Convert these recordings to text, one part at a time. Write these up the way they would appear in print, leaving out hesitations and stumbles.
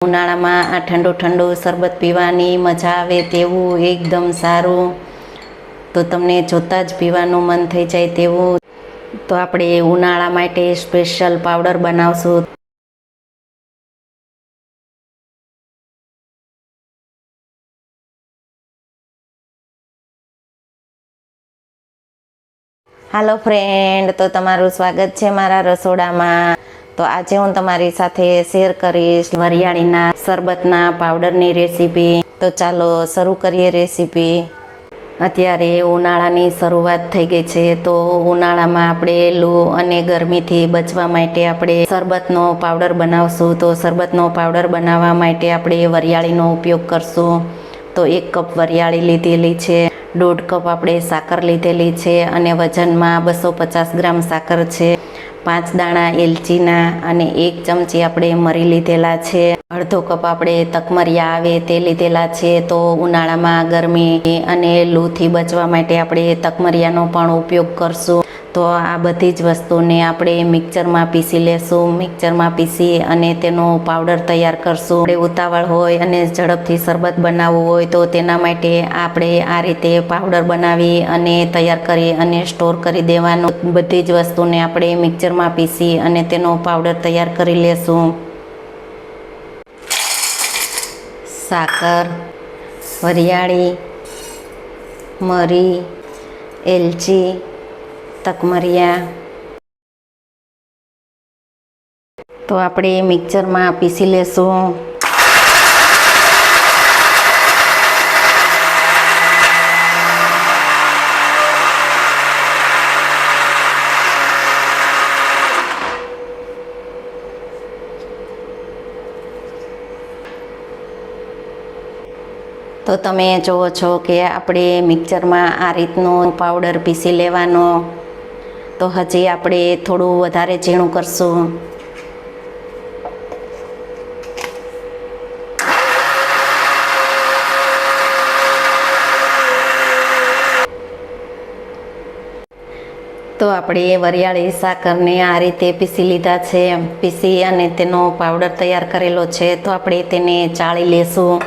ઉનાળામાં આ ઠંડુ ઠંડુ શરબત પીવાની મજા આવે તેવું એકદમ સારું, તો તમને જોતાં જ પીવાનું મન થઈ જાય તેવું. તો આપણે ઉનાળા માટે સ્પેશિયલ પાવડર બનાવશું. હાલો ફ્રેન્ડ, તો તમારું સ્વાગત છે મારા રસોડામાં. તો આજે હું તમારી સાથે શેર કરીશ વરિયાળીના શરબતના પાવડરની રેસીપી. તો ચાલો શરૂ કરીએ રેસીપી. અત્યારે ઉનાળાની શરૂઆત થઈ ગઈ છે, તો ઉનાળામાં આપણે લૂ અને ગરમીથી બચવા માટે આપણે શરબતનો પાવડર બનાવશું. તો શરબતનો પાવડર બનાવવા માટે આપણે વરિયાળીનો ઉપયોગ કરશું. તો 1 કપ વરિયાળી લીધેલી છે, 1.5 કપ આપણે સાકર લીધેલી છે અને વજનમાં 250 ગ્રામ સાકર છે, 5 દાણા એલચીના અને 1 ચમચી આપણે મરી લીધેલા છે, 1/2 કપ આપણે તકમરિયા આવે તે લીધેલા છે. તો ઉનાળામાં ગરમી અને લૂથી બચવા માટે આપણે તકમરિયાનો પણ ઉપયોગ કરશું. તો આ બધી જ વસ્તુને આપણે મિક્સરમાં પીસી લેશું. મિક્સરમાં પીસી અને તેનો પાવડર તૈયાર કરશું. આપણે ઉતાવળ હોય અને ઝડપથી શરબત બનાવવું હોય તો તેના માટે આપણે આ રીતે પાવડર બનાવી અને તૈયાર કરી અને સ્ટોર કરી દેવાનો. બધી જ વસ્તુને આપણે મિક્સરમાં પીસી અને તેનો પાવડર તૈયાર કરી લેશું. સાકર, વરિયાળી, મરી, એલચી, તકમરિયા, તો આપણે મિક્સરમાં પીસી લેશું. તો તમે જુઓ છો કે આપણે મિક્સરમાં આ રીતનો પાવડર પીસી લેવાનો. તો હજી આપણે થોડું વધારે ઝીણું કરશું. તો આપણે વરિયાળી સાકરને આ રીતે પીસી લીધા છે. પીસી અને તેનો પાવડર તૈયાર કરેલો છે. તો આપણે તેને ચાળી લેશું.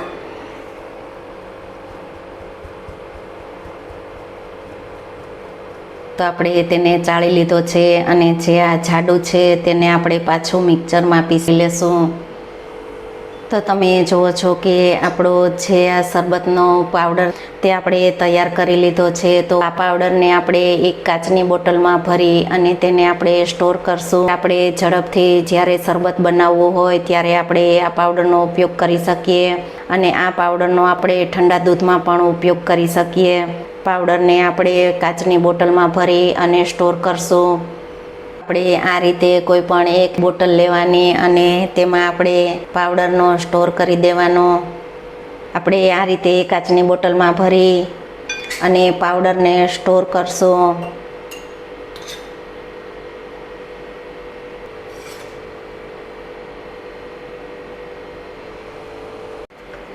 તો આપણે તેને ચાળી લીધો છે અને જે આ જાડું છે તેને આપણે પાછું મિક્સરમાં પીસી લેશું. તો તમે જુઓ છો કે આપણો જે આ શરબતનો પાવડર તે આપણે તૈયાર કરી લીધો છે. તો આ પાવડરને આપણે એક કાચની બોટલમાં ભરી અને તેને આપણે સ્ટોર કરશું. આપણે ઝડપથી જ્યારે શરબત બનાવવું હોય ત્યારે આપણે આ પાવડરનો ઉપયોગ કરી શકીએ અને આ પાવડરનો આપણે ઠંડા દૂધમાં પણ ઉપયોગ કરી શકીએ. પાવડરને આપણે કાચની બોટલમાં ભરી અને સ્ટોર કરશું. આપણે આ રીતે કોઈ પણ એક બોટલ લેવાની અને તેમાં આપણે પાવડરનો સ્ટોર કરી દેવાનો. આપણે આ રીતે કાચની બોટલમાં ભરી અને પાવડરને સ્ટોર કરશું.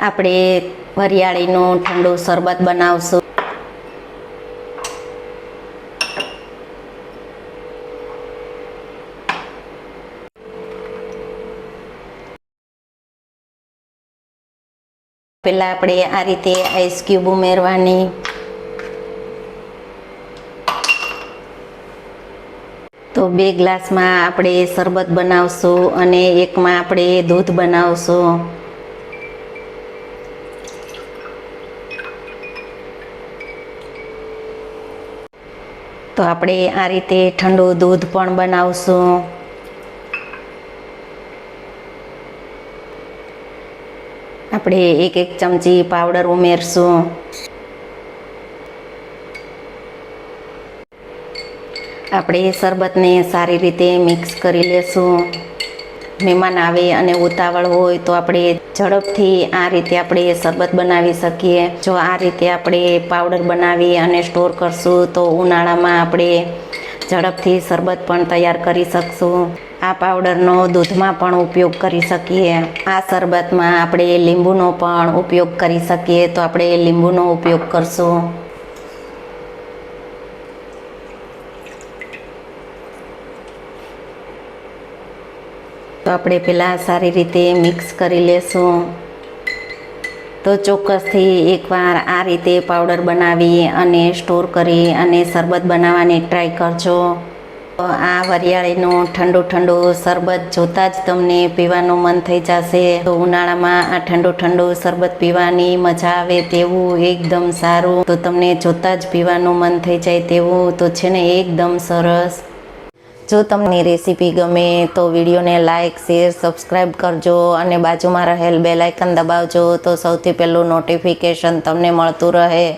આપણે વરિયાળીનું ઠંડુ શરબત બનાવશું. પહેલાં આપણે આ રીતે આઈસ ક્યુબ ઉમેરવાની. તો 2 ગ્લાસમાં આપણે શરબત બનાવશું અને 1માં આપણે દૂધ બનાવશું. તો આપણે આ રીતે ઠંડુ દૂધ પણ બનાવશું. આપણે 1 ચમચી પાવડર ઉમેરશું. આપણે શરબતને સારી રીતે મિક્સ કરી લેશું. મહેમાન આવે અને ઉતાવળ હોય તો આપણે ઝડપથી આ રીતે આપણે શરબત બનાવી શકીએ. જો આ રીતે આપણે પાવડર બનાવી અને સ્ટોર કરશું તો ઉનાળામાં આપણે ઝડપથી શરબત પણ તૈયાર કરી શકશું. આ પાવડરનો દૂધમાં પણ ઉપયોગ કરી શકીએ. આ શરબતમાં આપણે લીંબુનો પણ ઉપયોગ કરી શકીએ. તો આપણે લીંબુનો ઉપયોગ કરશું. તો આપણે પહેલાં સારી રીતે મિક્સ કરી લેશું. તો ચોક્કસથી એકવાર આ રીતે પાવડર બનાવી અને સ્ટોર કરી અને શરબત બનાવવાની ટ્રાય કરજો. આ વરિયાળીનું ઠંડુ ઠંડુ શરબત જોતાં જ તમને પીવાનું મન થઈ જશે. તો ઉનાળામાં આ ઠંડુ ઠંડુ શરબત પીવાની મજા આવે તેવું એકદમ સારું, તો તમને જોતાં જ પીવાનું મન થઈ જાય તેવું તો છે ને એકદમ સરસ. જો તમને રેસીપી ગમે તો વિડીયોને લાઇક, શેર, સબસ્ક્રાઈબ કરજો અને બાજુમાં રહેલ બેલ આઇકન દબાવજો તો સૌથી પહેલું નોટિફિકેશન તમને મળતું રહે.